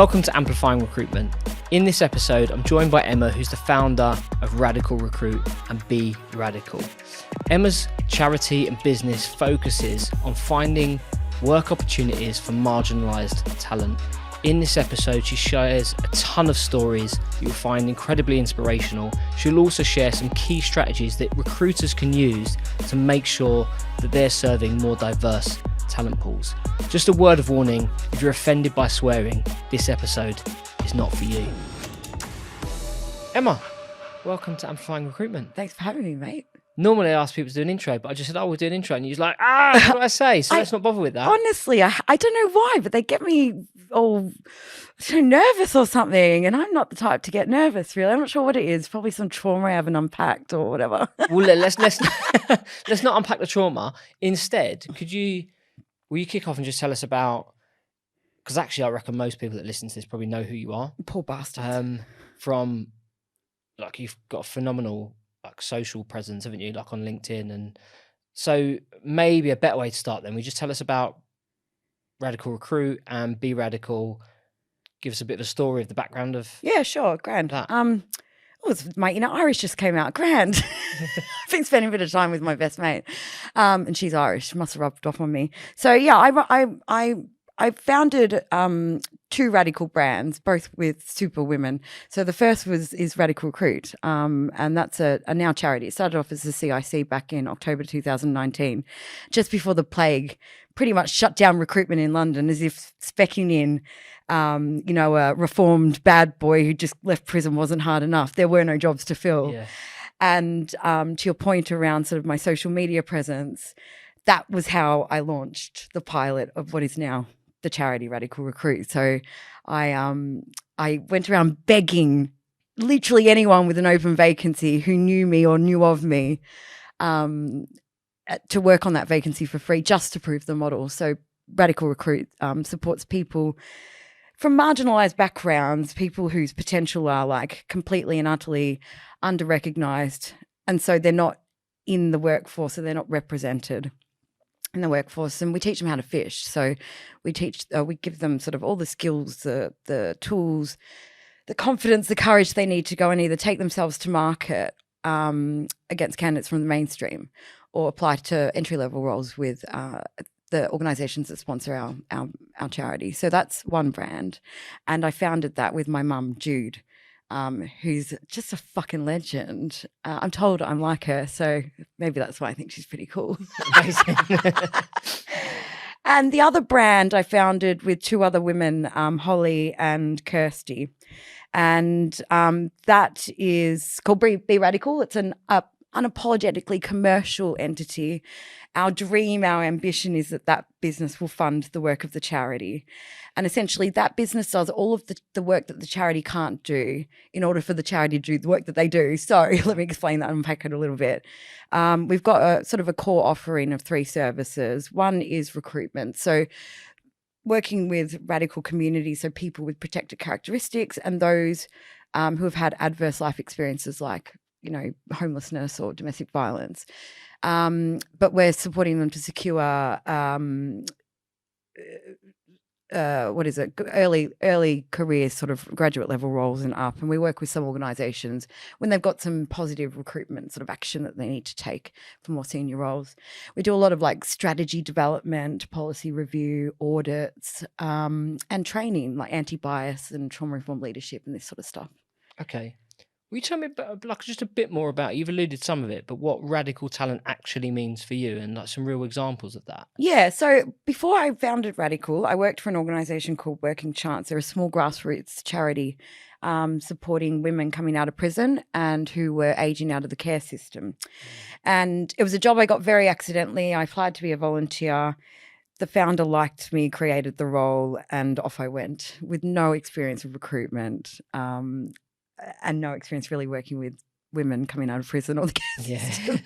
Welcome to Amplifying Recruitment. In this episode, I'm joined by Emma, who's the founder of Radical Recruit and Be Radical. Emma's charity and business focuses on finding work opportunities for marginalised talent. In this episode, she shares a ton of stories you'll find incredibly inspirational. She'll also share some key strategies that recruiters can use to make sure that they're serving more diverse talent pools. Just a word of warning, if you're offended by swearing, this episode is not for you. Emma, welcome to Amplifying Recruitment. Thanks for having me, mate. Normally I ask people to do an intro, but I just said, we'll do an intro. And you're like, what do I say? So let's not bother with that. Honestly, I don't know why, but they get me all so nervous or something. And I'm not the type to get nervous, really. I'm not sure what it is. Probably some trauma I haven't unpacked or whatever. Well, let's not unpack the trauma. Instead, will you kick off and just tell us about, because actually I reckon most people that listen to this probably know who you are. Poor bastards. From, like, you've got a phenomenal social presence, haven't you, like on LinkedIn? And so maybe a better way to start then, we just tell us about Radical Recruit and Be Radical. Give us a bit of a story of the background of Yeah, sure, grand. that. My Irish just came out, grand. I've been spending a bit of time with my best mate, and she's Irish. Must have rubbed off on me. So yeah, I founded two radical brands, both with super women. So the first is Radical Recruit, and that's a now charity. It started off as a CIC back in October 2019, just before the plague pretty much shut down recruitment in London, as if specking in a reformed bad boy who just left prison wasn't hard enough. There were no jobs to fill. Yeah. And to your point around sort of my social media presence, that was how I launched the pilot of what is now the charity Radical Recruit. So I went around begging literally anyone with an open vacancy who knew me or knew of me to work on that vacancy for free, just to prove the model. So Radical Recruit supports people from marginalised backgrounds, people whose potential are like completely and utterly under-recognised, and so they're not in the workforce, so they're not represented in the workforce. And we teach them how to fish. So we give them sort of all the skills, the tools, the confidence, the courage they need to go and either take themselves to market against candidates from the mainstream, or apply to entry-level roles with the organisations that sponsor our charity. So that's one brand. And I founded that with my mum, Jude, who's just a fucking legend. I'm told I'm like her, so maybe that's why I think she's pretty cool. Amazing. And the other brand I founded with two other women, Holly and Kirsty. And that is called Be Radical. It's an unapologetically commercial entity. Our dream, our ambition is that business will fund the work of the charity. And essentially that business does all of the work that the charity can't do in order for the charity to do the work that they do. So let me explain that and unpack it a little bit. We've got a sort of a core offering of three services. One is recruitment. So working with radical communities, so people with protected characteristics and those who have had adverse life experiences like homelessness or domestic violence. But we're supporting them to secure, early career sort of graduate level roles and up. And we work with some organisations when they've got some positive recruitment sort of action that they need to take for more senior roles. We do a lot of like strategy development, policy review, audits, and training like anti-bias and trauma-informed leadership and this sort of stuff. Okay. Will you tell me just a bit more about, you've alluded some of it, but what radical talent actually means for you and like some real examples of that? Yeah, so before I founded Radical, I worked for an organisation called Working Chance. They're a small grassroots charity supporting women coming out of prison and who were ageing out of the care system. And it was a job I got very accidentally. I applied to be a volunteer. The founder liked me, created the role, and off I went with no experience of recruitment. And no experience really working with women coming out of prison or the care system.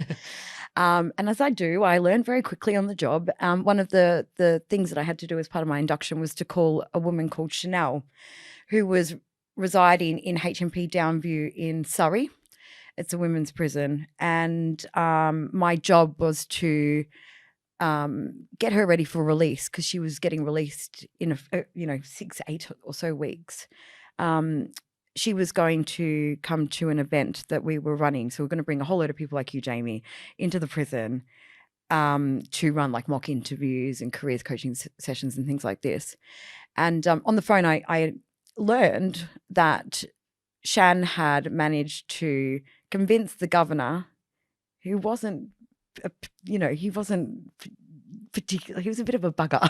And as I do, I learned very quickly on the job. One of the things that I had to do as part of my induction was to call a woman called Chanel, who was residing in HMP Downview in Surrey. It's a women's prison. And my job was to get her ready for release, because she was getting released in 6, 8 or so weeks. She was going to come to an event that we were running. So we're going to bring a whole load of people like you, Jamie, into the prison to run like mock interviews and careers coaching sessions and things like this. And on the phone, I learned that Shan had managed to convince the governor, who wasn't, he wasn't particular. He was a bit of a bugger,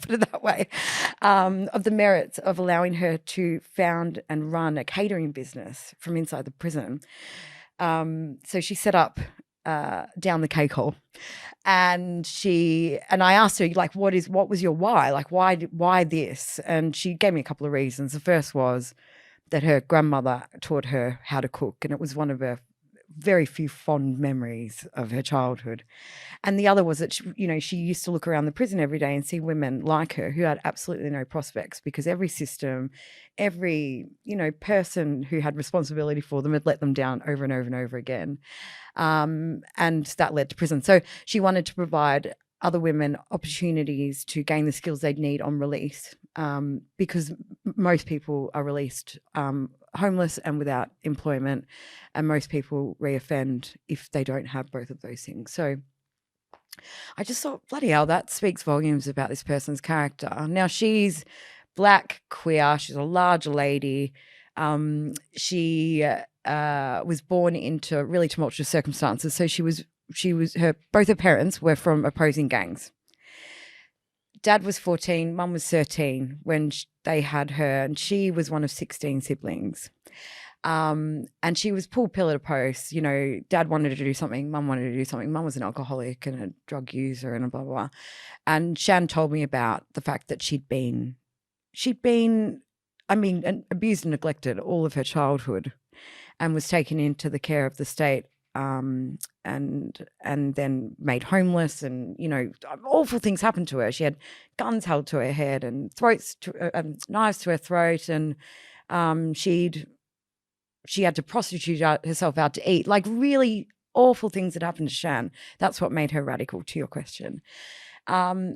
put it that way, of the merits of allowing her to found and run a catering business from inside the prison. So she set up down the cake hole, and I asked her, like, what was your why? Like, why this? And she gave me a couple of reasons. The first was that her grandmother taught her how to cook, and it was one of her very few fond memories of her childhood. And the other was that she used to look around the prison every day and see women like her who had absolutely no prospects, because every system, every person who had responsibility for them had let them down over and over and over again. And that led to prison. So she wanted to provide other women opportunities to gain the skills they'd need on release, because most people are released homeless and without employment, and most people reoffend if they don't have both of those things. So I just thought, bloody hell, that speaks volumes about this person's character. Now, she's Black, queer, she's a large lady. She was born into really tumultuous circumstances. So both her parents were from opposing gangs. Dad was 14, mum was 13 when they had her, and she was one of 16 siblings. And she was pulled pillar to post. Dad wanted to do something, mum wanted to do something. Mum was an alcoholic and a drug user and blah, blah, blah. And Shan told me about the fact that she'd been abused and neglected all of her childhood, and was taken into the care of the state, and then made homeless, and awful things happened to her. She had guns held to her head and knives to her throat, and she had to prostitute herself out to eat. Like, really awful things that happened to Shan. That's what made her radical, to your question. I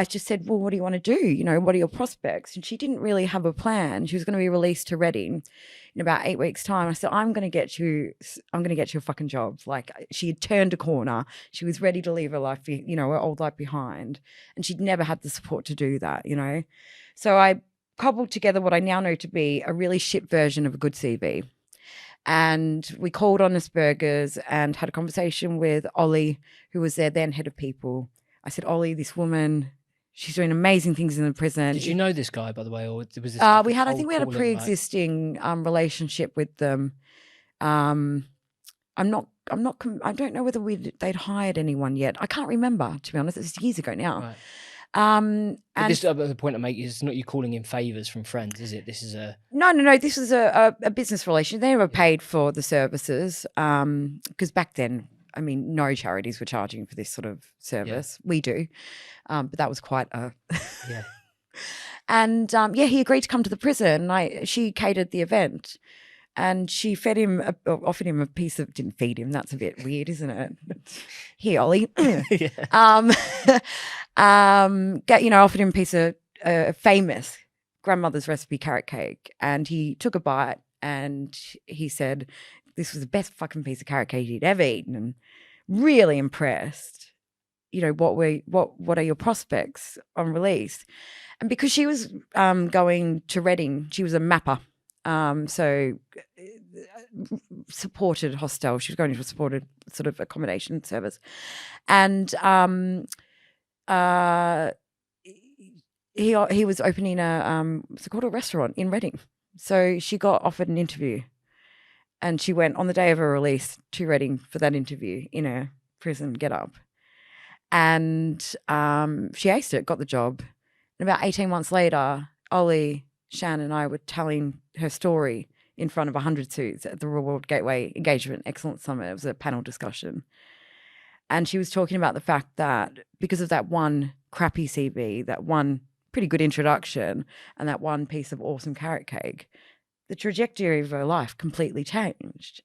just said, well, what do you want to do? What are your prospects? And she didn't really have a plan. She was going to be released to Reading in about 8 weeks' time. I said, I'm going to get you a fucking job. Like, she had turned a corner. She was ready to leave her life, her old life behind. And she'd never had the support to do that, So I cobbled together what I now know to be a really shit version of a good CV. And we called Honest Burgers and had a conversation with Ollie, who was their then head of people. I said, Ollie, this woman, she's doing amazing things in the prison. Did you know this guy, by the way, or was this? I think we had a pre-existing relationship with them. I don't know whether they'd hired anyone yet. I can't remember, to be honest. It's years ago now. Right. And this the point I make is not you calling in favors from friends, is it? This is no. This was a business relation. They were paid for the services, because back then, no charities were charging for this sort of service. Yeah. We do, but that was quite a yeah. And he agreed to come to the prison. She catered the event, and she offered him a piece of. Didn't feed him. That's a bit weird, isn't it? Here, Ollie. Offered him a piece of famous grandmother's recipe carrot cake, and he took a bite, and he said this was the best fucking piece of carrot cake he'd ever eaten, and really impressed. What are your prospects on release? And because she was going to Reading, she was a mapper, so supported hostel. She was going to a supported sort of accommodation service, and he was opening what's it called, a restaurant in Reading. So she got offered an interview, and she went on the day of her release to Reading for that interview in a prison get-up. And she aced it, got the job. And about 18 months later, Ollie, Shan and I were telling her story in front of 100 suits at the Reward Gateway Engagement Excellence Summit. It was a panel discussion. And she was talking about the fact that because of that one crappy CV, that one pretty good introduction, and that one piece of awesome carrot cake, the trajectory of her life completely changed.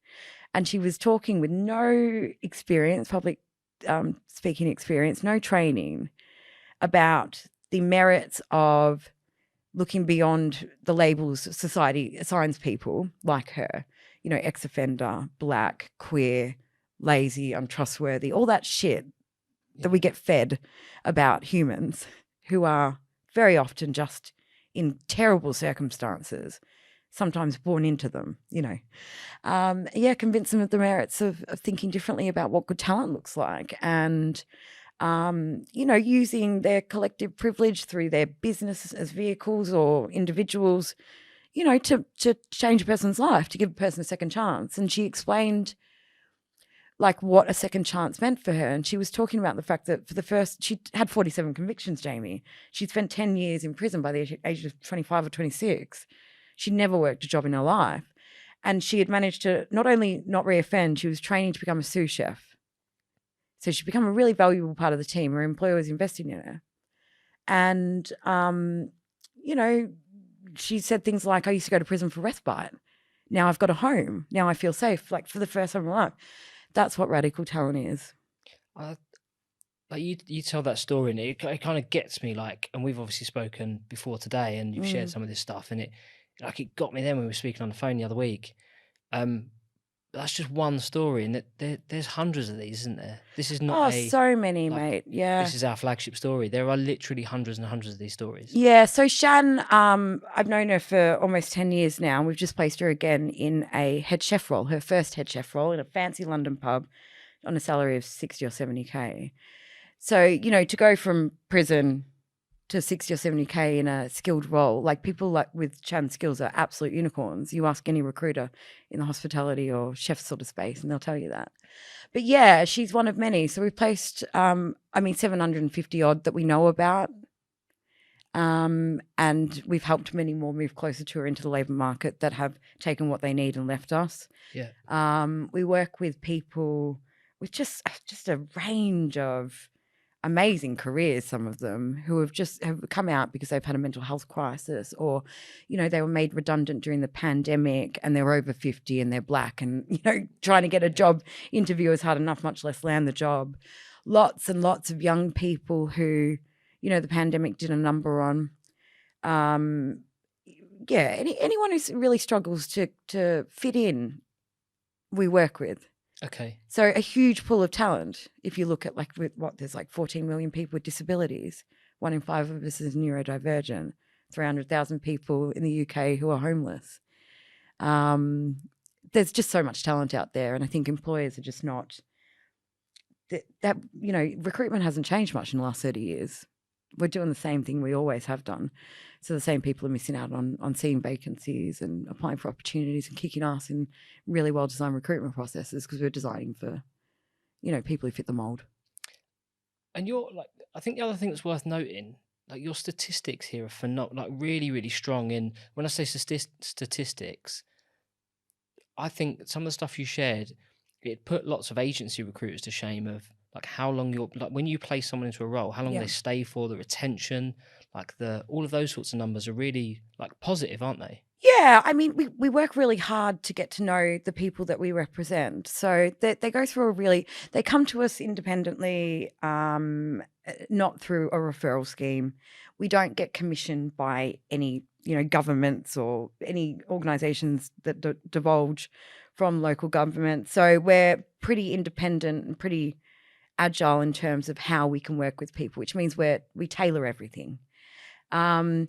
And she was talking with no experience, public speaking experience, no training about the merits of looking beyond the labels society assigns people like her, ex-offender, black, queer, lazy, untrustworthy, all that shit that we get fed about humans who are very often just in terrible circumstances, sometimes born into them, convince them of the merits of thinking differently about what good talent looks like and, using their collective privilege through their business as vehicles or individuals, to change a person's life, to give a person a second chance. And she explained what a second chance meant for her. And she was talking about the fact that she had 47 convictions, Jamie. She spent 10 years in prison by the age of 25 or 26. She'd never worked a job in her life. And she had managed to not only not reoffend, she was training to become a sous chef. So she'd become a really valuable part of the team. Her employer was investing in her. And, she said things like, I used to go to prison for respite. Now I've got a home. Now I feel safe, for the first time in my life. That's what radical talent is. You tell that story and it kind of gets me, and we've obviously spoken before today and you've shared some of this stuff and it got me then when we were speaking on the phone the other week. That's just one story and there's hundreds of these, isn't there? This is not so many, mate. Yeah. This is our flagship story. There are literally hundreds and hundreds of these stories. Yeah. So Shan, I've known her for almost 10 years now. We've just placed her again in a head chef role, her first head chef role in a fancy London pub on a salary of 60 or 70K. So, to go from prison to 60 or 70K in a skilled role, people with Shan's skills are absolute unicorns. You ask any recruiter in the hospitality or chef sort of space and they'll tell you that. But yeah, she's one of many. So we've placed, 750 odd that we know about. And we've helped many more move closer to her into the labour market that have taken what they need and left us. Yeah. We work with people with just a range of amazing careers, some of them who have come out because they've had a mental health crisis or, they were made redundant during the pandemic and they're over 50 and they're black and, trying to get a job interview is hard enough, much less land the job. Lots and lots of young people who, the pandemic did a number on. Anyone who really struggles to fit in, we work with. Okay. So a huge pool of talent. If you look at there's 14 million people with disabilities. 1 in 5 of us is neurodivergent. 300,000 people in the UK who are homeless. There's just so much talent out there, and I think employers are just not. Recruitment hasn't changed much in the last 30 years. We're doing the same thing we always have done. So the same people are missing out on seeing vacancies and applying for opportunities and kicking ass in really well-designed recruitment processes because we're designing for, people who fit the mold. And I think the other thing that's worth noting, your statistics here are really, really strong. And when I say statistics, I think some of the stuff you shared, it put lots of agency recruiters to shame of how long when you place someone into a role, how long they stay for, the retention, all of those sorts of numbers are really positive, aren't they? Yeah, I mean, we work really hard to get to know the people that we represent. So they go through they come to us independently, not through a referral scheme. We don't get commissioned by any, governments or any organisations that divulge from local government. So we're pretty independent and pretty agile in terms of how we can work with people, which means we tailor everything. And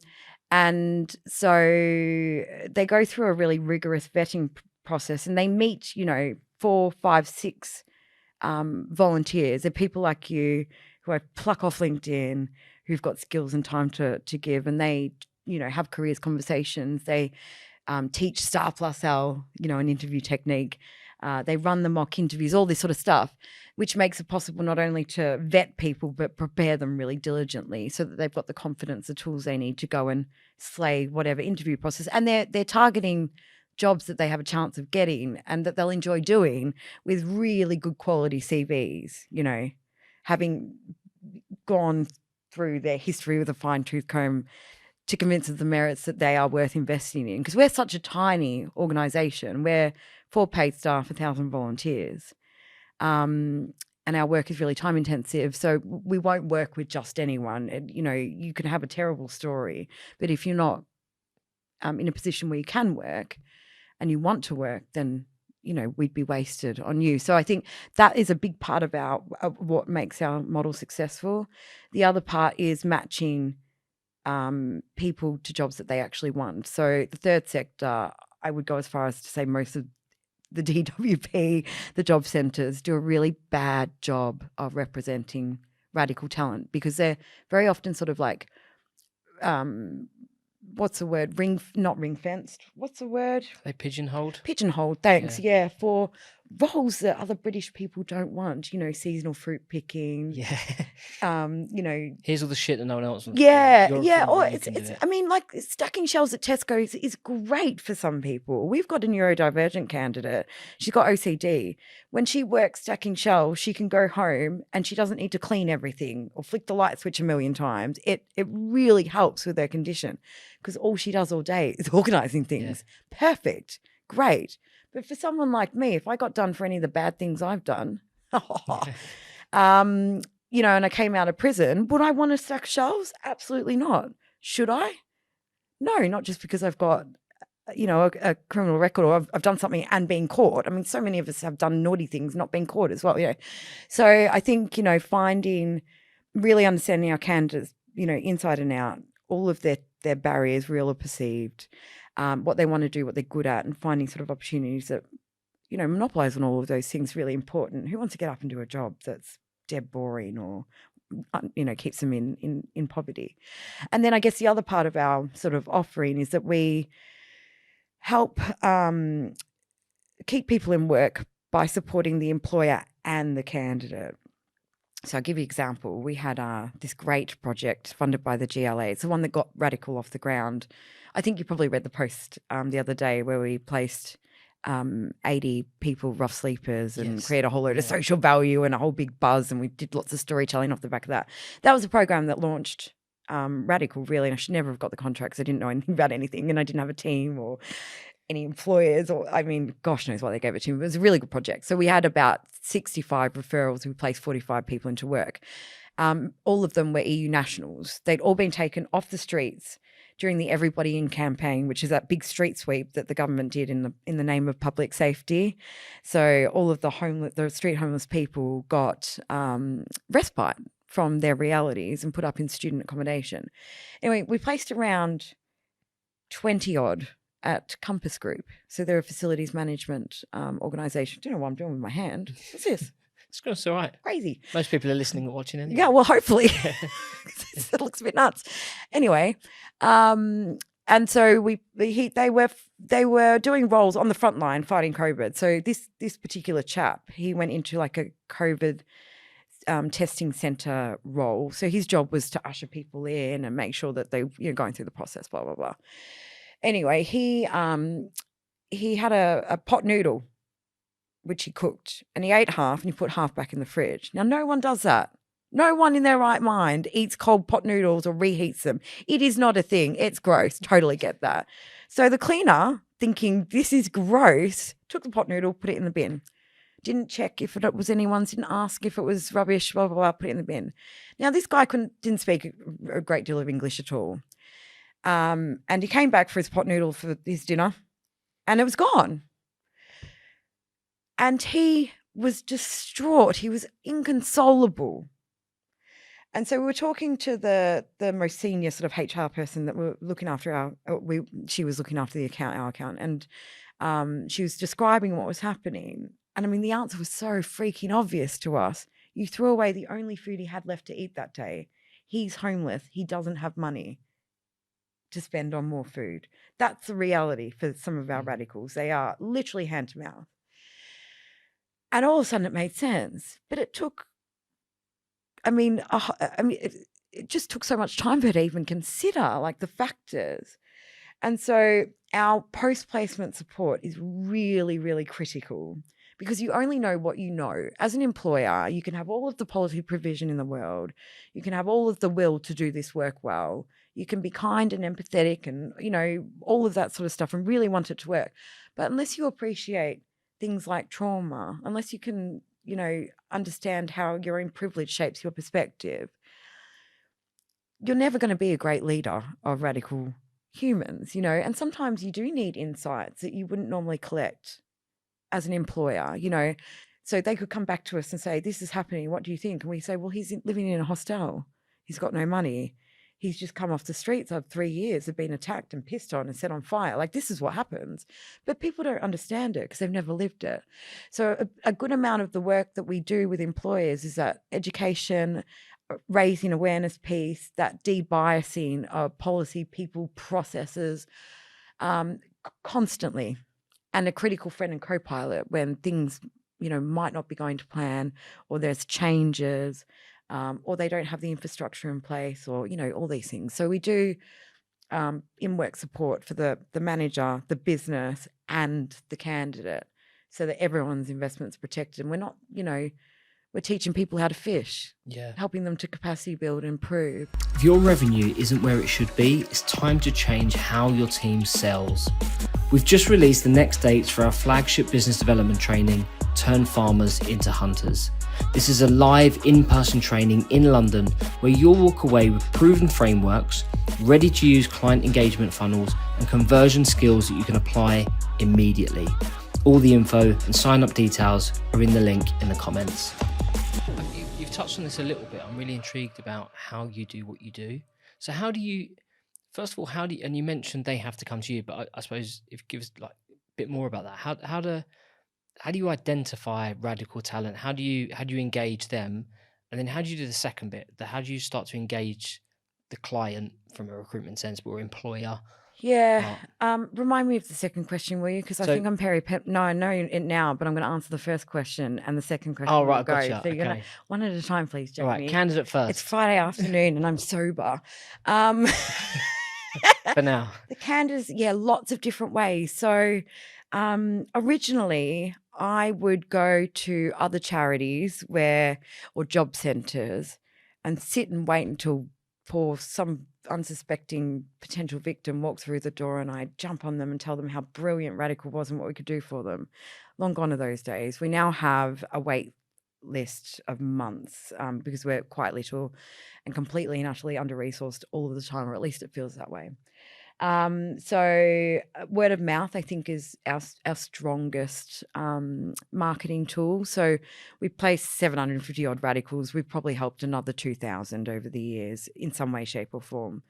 so they go through a really rigorous vetting process and they meet, 4, 5, 6 volunteers. They're people like you who I pluck off LinkedIn, who've got skills and time to give, and they, have careers conversations. They teach Star Plus L, an interview technique. They run the mock interviews, all this sort of stuff, which makes it possible not only to vet people, but prepare them really diligently so that they've got the confidence, the tools they need to go and slay whatever interview process. And they're targeting jobs that they have a chance of getting and that they'll enjoy doing with really good quality CVs, having gone through their history with a fine-tooth comb to convince of the merits that they are worth investing in. Because we're such a tiny organisation. We're 4 paid staff, 1,000 volunteers. and our work is really time intensive. So we won't work with just anyone. And, you can have a terrible story, but if you're not in a position where you can work and you want to work, then, we'd be wasted on you. So I think that is a big part of what makes our model successful. The other part is matching people to jobs that they actually want. So the third sector, I would go as far as to say most of the DWP, the job centres, do a really bad job of representing radical talent, because they're very often sort of like, what's the word? Not ring fenced. What's the word? They pigeonholed. Pigeonholed. Thanks. Yeah, for roles that other British people don't want. Seasonal fruit picking. Yeah. Here's all the shit that no one else wants. Yeah, yeah. Or it's. I mean, like stacking shelves at Tesco is great for some people. We've got a neurodivergent candidate. She's got OCD. When she works stacking shelves, she can go home and she doesn't need to clean everything or flick the light switch a million times. It really helps with her condition, because all she does all day is organising things. Yeah. Perfect. Great. But for someone like me, if I got done for any of the bad things I've done, and I came out of prison, would I want to stack shelves? Absolutely not. Should I? No, not just because I've got, a criminal record, or I've done something and been caught. I mean, so many of us have done naughty things, not been caught as well. So I think, really understanding our candidates, inside and out, all of their barriers, real or perceived, what they want to do, what they're good at, and finding sort of opportunities that, monopolise on all of those things, really important. Who wants to get up and do a job that's dead boring or, keeps them in poverty? And then I guess the other part of our sort of offering is that we help keep people in work by supporting the employer and the candidate. So I'll give you an example. We had this great project funded by the GLA. It's the one that got Radical off the ground. I think you probably read the post the other day where we placed 80 people, rough sleepers, and create a whole load of social value and a whole big buzz, and we did lots of storytelling off the back of that. That was a program that launched Radical, really, and I should never have got the contract because I didn't know anything about anything, and I didn't have a team or any employers, or gosh knows why they gave it to me. It was a really good project. So we had about 65 referrals. We placed 45 people into work. All of them were EU nationals. They'd all been taken off the streets during the Everybody In campaign, which is that big street sweep that the government did in the name of public safety. So all of the street homeless people got respite from their realities and put up in student accommodation. Anyway, we placed around 20 odd at Compass Group. So they're a facilities management organisation. I don't know what I'm doing with my hand. What's this? It's all right. Crazy. Most people are listening and watching anyway. Yeah, well, hopefully. It looks a bit nuts. Anyway, and so they were doing roles on the front line fighting COVID. So this particular chap, he went into like a COVID testing centre role. So his job was to usher people in and make sure that they going through the process, blah, blah, blah. Anyway, he had a pot noodle, which he cooked, and he ate half and he put half back in the fridge. Now, no one does that. No one in their right mind eats cold pot noodles or reheats them. It is not a thing. It's gross. Totally get that. So the cleaner, thinking this is gross, took the pot noodle, put it in the bin. Didn't check if it was anyone's, didn't ask if it was rubbish, blah, blah, blah, put it in the bin. Now, this guy didn't speak a great deal of English at all. And he came back for his pot noodle for his dinner, and it was gone. And he was distraught. He was inconsolable. And so we were talking to the most senior sort of HR person that were looking after she was looking after our account, and she was describing what was happening. And the answer was so freaking obvious to us. You threw away the only food he had left to eat that day. He's homeless. He doesn't have money to spend on more food. That's the reality for some of our radicals. They are literally hand to mouth. And all of a sudden it made sense. But it took, it just took so much time for her to even consider like the factors. And so our post-placement support is really, really critical, because you only know what you know. As an employer, you can have all of the policy provision in the world. You can have all of the will to do this work well. You can be kind and empathetic and, all of that sort of stuff and really want it to work. But unless you appreciate things like trauma, unless you can understand how your own privilege shapes your perspective, you're never going to be a great leader of radical humans, and sometimes you do need insights that you wouldn't normally collect as an employer, so they could come back to us and say, this is happening, what do you think? And we say, well, he's living in a hostel, he's got no money, he's just come off the streets of 3 years, have been attacked and pissed on and set on fire. Like, this is what happens. But people don't understand it because they've never lived it. So a good amount of the work that we do with employers is that education, raising awareness piece, that de-biasing of policy, people, processes, constantly, and a critical friend and co-pilot when things, might not be going to plan, or there's changes, or they don't have the infrastructure in place, or, all these things. So we do in-work support for the manager, the business, and the candidate, so that everyone's investment's protected. And we're not, we're teaching people how to fish, helping them to capacity build and improve. If your revenue isn't where it should be, it's time to change how your team sells. We've just released the next dates for our flagship business development training, Turn Farmers into Hunters. This is a live in-person training in London where you'll walk away with proven frameworks, ready to use client engagement funnels, and conversion skills that you can apply immediately. All the info and sign-up details are in the link in the comments. You've touched on this a little bit. I'm really intrigued about how you do what you do. So how do you, first of all, and you mentioned they have to come to you, but I suppose if you give us like a bit more about that, how do you identify radical talent? How do you engage them? And then how do you do the second bit? How do you start to engage the client from a recruitment sense, or employer? Yeah. Remind me of the second question, will you? Because I think I'm No, I know it now, but I'm going to answer the first question and the second question. Oh, right. Will go. Gotcha. So you're going to one at a time, please, Jamie. All right. Candidate first. It's Friday afternoon and I'm sober. For now. The candidates, lots of different ways. So originally I would go to other charities or job centres and sit and wait until some unsuspecting potential victim walked through the door, and I'd jump on them and tell them how brilliant Radical was and what we could do for them. Long gone are those days. We now have a wait list of months because we're quite little and completely and utterly under-resourced all of the time, or at least it feels that way. So word of mouth, I think, is our strongest marketing tool. So we've placed 750 odd radicals. We've probably helped another 2,000 over the years in some way, shape or form.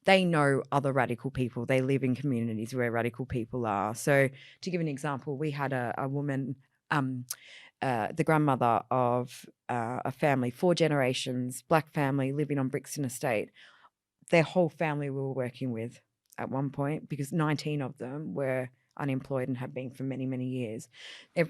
They know other radical people. They live in communities where radical people are. So to give an example, we had a woman, the grandmother of a family, 4 generations, black family living on Brixton Estate. Their whole family we were working with at one point, because 19 of them were unemployed and have been for many, many years.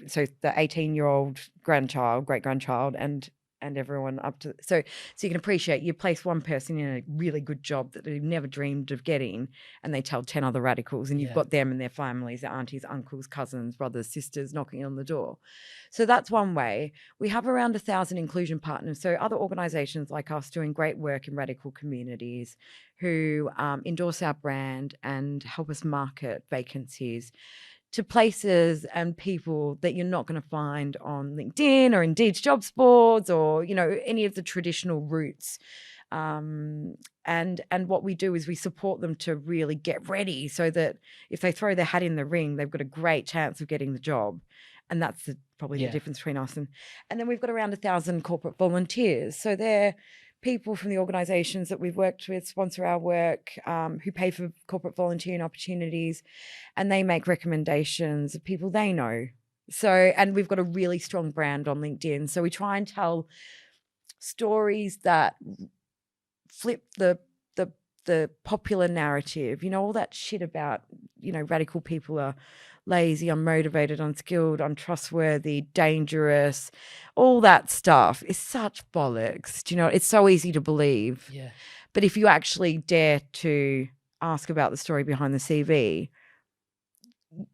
So the 18-year-old grandchild, great-grandchild, and everyone up to... So you can appreciate, you place one person in a really good job that they've never dreamed of getting, and they tell 10 other radicals, and you've got them and their families, their aunties, uncles, cousins, brothers, sisters knocking on the door. So that's one way. We have around 1,000 inclusion partners, so other organisations like us doing great work in radical communities who endorse our brand and help us market vacancies to places and people that you're not going to find on LinkedIn or Indeed's jobs boards or, any of the traditional routes. And what we do is we support them to really get ready so that if they throw their hat in the ring, they've got a great chance of getting the job. And that's probably the difference between us. And then we've got around 1,000 corporate volunteers. So they're people from the organisations that we've worked with, sponsor our work, who pay for corporate volunteering opportunities, and they make recommendations of people they know. So, and we've got a really strong brand on LinkedIn. So we try and tell stories that flip the popular narrative, all that shit about, radical people are lazy, unmotivated, unskilled, untrustworthy, dangerous, all that stuff is such bollocks. It's so easy to believe. Yeah. But if you actually dare to ask about the story behind the CV,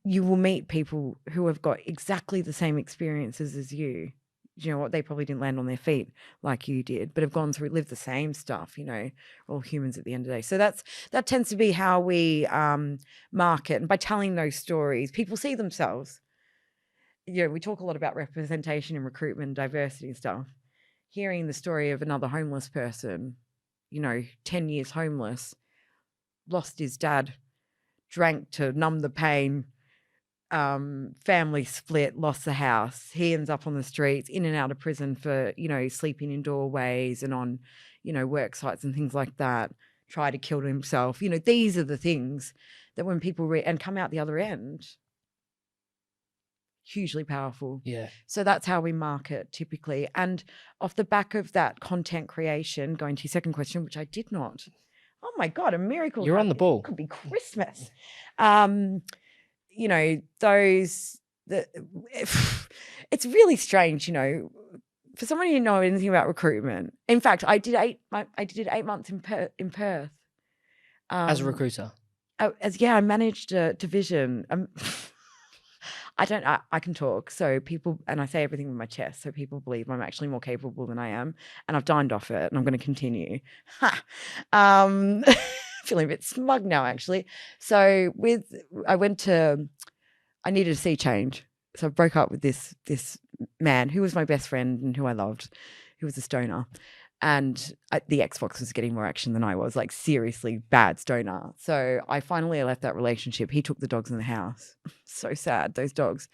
you will meet people who have got exactly the same experiences as you. You know what? They probably didn't land on their feet like you did, but have gone through, lived the same stuff. We're all humans at the end of the day. So that tends to be how we market, and by telling those stories, people see themselves. we talk a lot about representation in recruitment, diversity and stuff. Hearing the story of another homeless person, 10 years homeless, lost his dad, drank to numb the pain, family split, lost the house. He ends up on the streets, in and out of prison for, sleeping in doorways and on, work sites and things like that, try to kill himself. These are the things that when people and come out the other end, hugely powerful. Yeah. So that's how we market typically. And off the back of that content creation, going to your second question, which I did not. Oh my God, a miracle. You're on the ball. It could be Christmas. It's really strange, for somebody who knows anything about recruitment. In fact, I did 8 months in Perth. As a recruiter? I managed a division. I can talk. So people, and I say everything with my chest. So people believe I'm actually more capable than I am. And I've dined off it and I'm going to continue. Feeling a bit smug now, actually. So I needed a sea change. So I broke up with this man who was my best friend and who I loved, who was a stoner. And the Xbox was getting more action than I was, like seriously bad stoner. So I finally left that relationship. He took the dogs in the house. So sad, those dogs.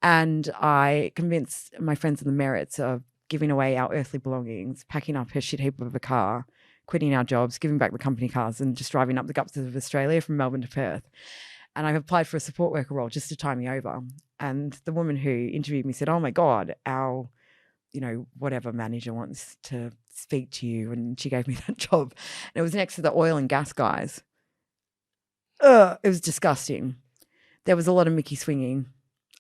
And I convinced my friends of the merits of giving away our earthly belongings, packing up a shit heap of a car, quitting our jobs, giving back the company cars and just driving up the guts of Australia from Melbourne to Perth. And I've applied for a support worker role just to tie me over. And the woman who interviewed me said, "Oh my God, our whatever manager wants to speak to you." And she gave me that job. And it was next to the oil and gas guys. It was disgusting. There was a lot of Mickey swinging.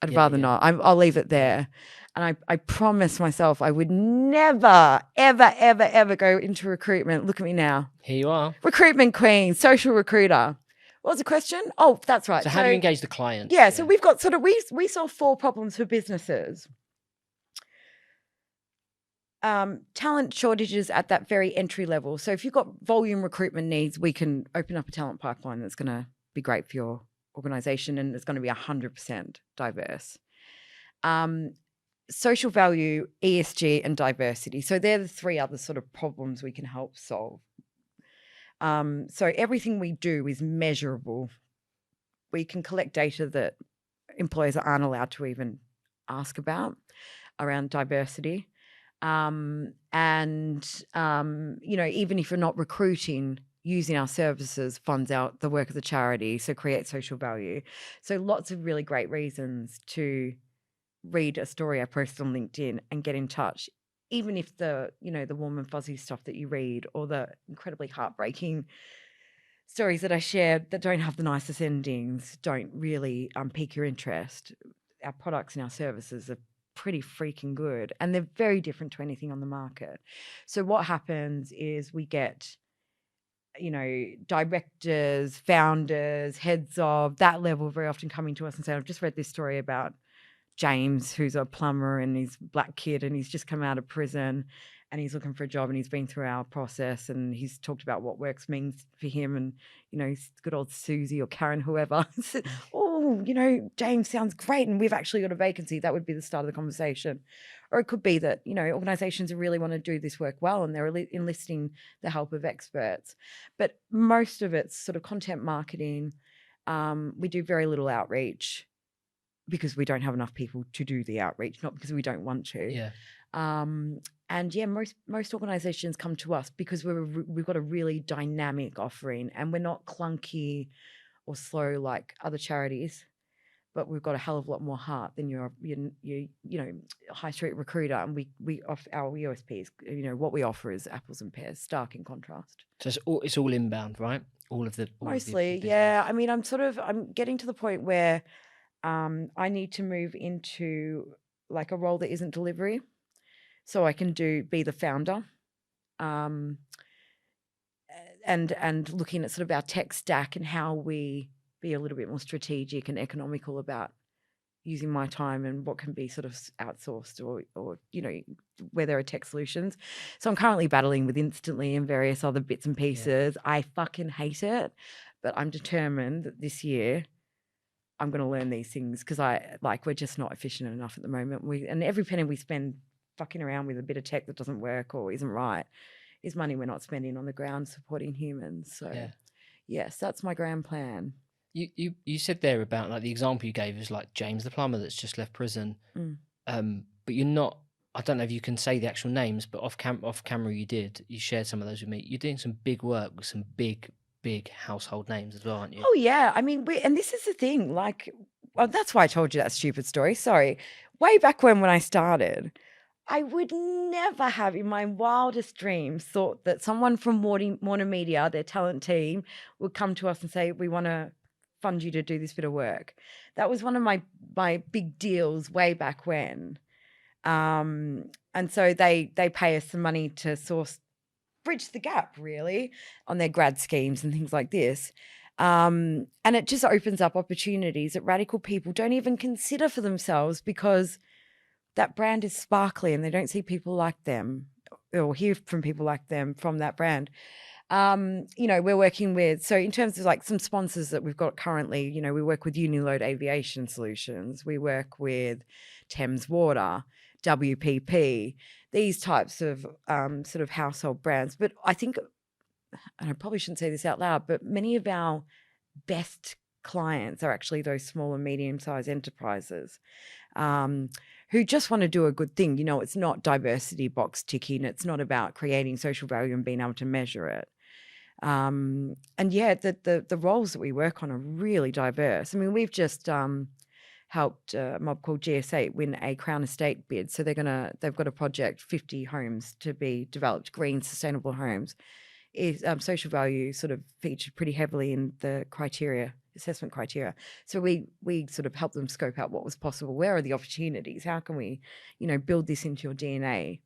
I'd rather not. I'll leave it there. And I promised myself I would never, ever, ever, ever go into recruitment. Look at me now. Here you are. Recruitment queen, social recruiter. What was the question? Oh, that's right. So how do you engage the client? Yeah, so we've got we solve 4 problems for businesses. Talent shortages at that very entry level. So if you've got volume recruitment needs, we can open up a talent pipeline that's going to be great for your organization and it's going to be 100% diverse. Social value, ESG, and diversity. So they're the 3 other sort of problems we can help solve. So everything we do is measurable. We can collect data that employers aren't allowed to even ask about around diversity. Even if you're not recruiting, using our services funds out the work of the charity, so create social value. So lots of really great reasons to read a story I post on LinkedIn and get in touch, even if the warm and fuzzy stuff that you read or the incredibly heartbreaking stories that I shared that don't have the nicest endings don't really pique your interest. Our products and our services are pretty freaking good and they're very different to anything on the market. So what happens is we get directors, founders, heads of that level very often coming to us and saying, "I've just read this story about James, who's a plumber and he's a black kid and he's just come out of prison and he's looking for a job and he's been through our process and he's talked about what works means for him and, he's good old Susie or Karen, whoever. Oh, James sounds great and we've actually got a vacancy." That would be the start of the conversation. Or it could be that, organizations really want to do this work well and they're enlisting the help of experts. But most of it's sort of content marketing. We do very little outreach because we don't have enough people to do the outreach, not because we don't want to. Yeah. Most organizations come to us because we've got a really dynamic offering and we're not clunky or slow like other charities, but we've got a hell of a lot more heart than your high street recruiter. And we offer our USPs. What we offer is apples and pears, stark in contrast. So it's all inbound, right? Mostly, yeah. I mean, I'm getting to the point where I need to move into like a role that isn't delivery, so I can be the founder, and looking at sort of our tech stack and how we be a little bit more strategic and economical about using my time and what can be sort of outsourced or where there are tech solutions. So I'm currently battling with Instantly and various other bits and pieces. Yeah. I fucking hate it, but I'm determined that this year I'm going to learn these things because we're just not efficient enough at the moment. And every penny we spend fucking around with a bit of tech that doesn't work or isn't right is money we're not spending on the ground supporting humans. So yes, that's my grand plan. You said there about like the example you gave is like James the plumber that's just left prison. But you're not, I don't know if you can say the actual names, but off camera you shared some of those with me. You're doing some big work with some big household names as well, aren't you? Oh yeah, I mean, and this is the thing, like, well, that's why I told you that stupid story. Sorry, way back when I started, I would never have in my wildest dreams thought that someone from Warner Media, their talent team, would come to us and say, we want to fund you to do this bit of work. That was one of my big deals way back when. And so they pay us some money to bridge the gap really on their grad schemes and things like this. And it just opens up opportunities that radical people don't even consider for themselves because that brand is sparkly and they don't see people like them or hear from people like them from that brand. We're working with, so in terms of like some sponsors that we've got currently, we work with Uniload Aviation Solutions. We work with Thames Water, WPP, these types of sort of household brands. But I think, and I probably shouldn't say this out loud, but many of our best clients are actually those small and medium-sized enterprises who just want to do a good thing. It's not diversity box ticking. It's not about creating social value and being able to measure it. And yeah, the roles that we work on are really diverse. I mean, we've just helped a mob called GS8 win a Crown Estate bid. So they've got a project, 50 homes to be developed, green, sustainable homes. Social value sort of featured pretty heavily in the assessment criteria. So we sort of helped them scope out what was possible. Where are the opportunities? How can we, build this into your DNA?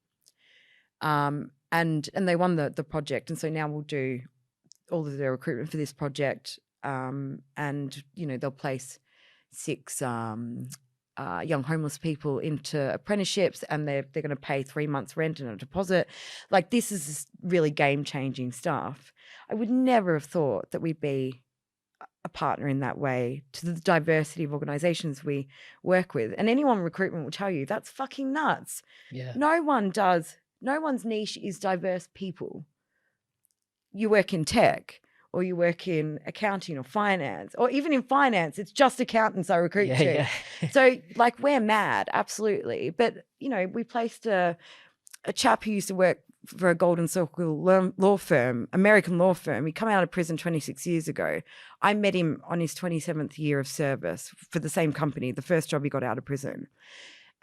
And they won the project. And so now we'll do all of their recruitment for this project. And, they'll place 6 young homeless people into apprenticeships, and they're going to pay 3 months rent and a deposit. Like, this is really game-changing stuff. I would never have thought that we'd be a partner in that way to the diversity of organizations we work with. And anyone in recruitment will tell you that's fucking nuts. Yeah. No one's niche is diverse people. You work in tech, or you work in accounting or finance, or even in finance, it's just accountants I recruit to. Yeah. So like, we're mad, absolutely. But, we placed a chap who used to work for a Golden Circle law firm, American law firm. He came out of prison 26 years ago. I met him on his 27th year of service for the same company, the first job he got out of prison.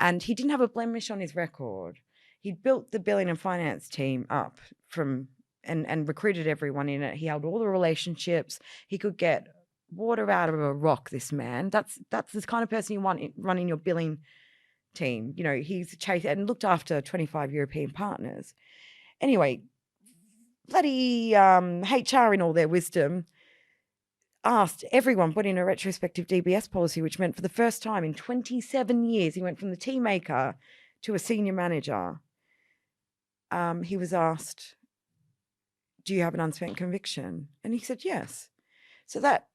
And he didn't have a blemish on his record. He'd built the billing and finance team up and recruited everyone in it. He held all the relationships. He could get water out of a rock, this man. That's the kind of person you want running your billing team. He's chased and looked after 25 European partners. Anyway, bloody HR in all their wisdom asked everyone put in a retrospective DBS policy, which meant for the first time in 27 years, he went from the team maker to a senior manager. He was asked, do you have an unspent conviction? And he said, yes. So that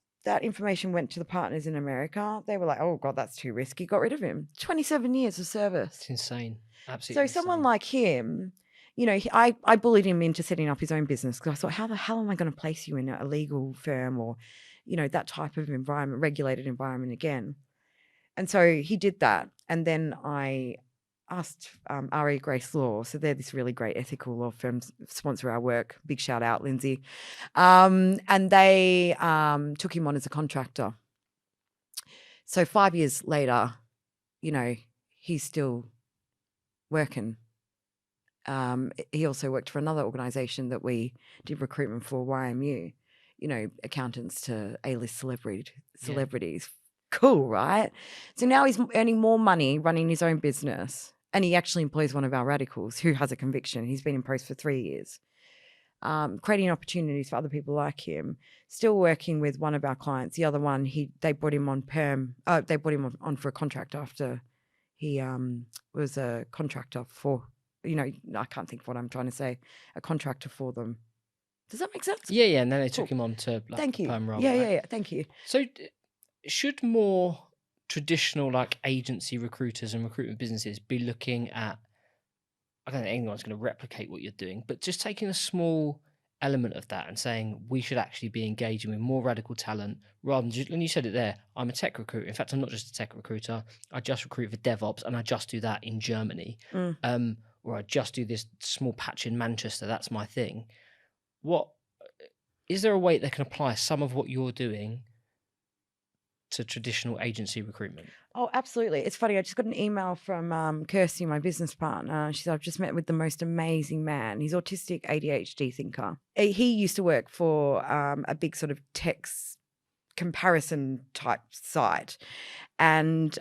information went to the partners in America. They were like, oh God, that's too risky. Got rid of him. 27 years of service. It's insane. Absolutely. So someone like him, I bullied him into setting up his own business because I thought, how the hell am I going to place you in a legal firm or, that type of environment, regulated environment again? And so he did that. And then I asked RE Grace Law, so they're this really great ethical law firm, sponsor our work. Big shout out, Lindsay. And they took him on as a contractor. So 5 years later, he's still working. He also worked for another organisation that we did recruitment for, YMU. Accountants to A-list celebrities. Yeah. Cool, right? So now he's earning more money running his own business. And he actually employs one of our radicals who has a conviction. He's been in post for 3 years, creating opportunities for other people like him. Still working with one of our clients. The other one, they brought him on perm. They brought him on for a contract after he was a contractor for, I can't think of what I'm trying to say, a contractor for them. Does that make sense? Yeah. And then they took him on to perm role. Yeah. Thank you. So should more traditional like agency recruiters and recruitment businesses be looking at, I don't think anyone's going to replicate what you're doing, but just taking a small element of that and saying we should actually be engaging with more radical talent rather than just, and you said it there, I'm a tech recruiter. In fact, I'm not just a tech recruiter. I just recruit for DevOps and I just do that in Germany. Or I just do this small patch in Manchester. That's my thing. What is there a way they can apply some of what you're doing to traditional agency recruitment? Oh, absolutely. It's funny. I just got an email from Kirsty, my business partner. She said, I've just met with the most amazing man. He's autistic, ADHD thinker. He used to work for a big sort of text comparison type site. And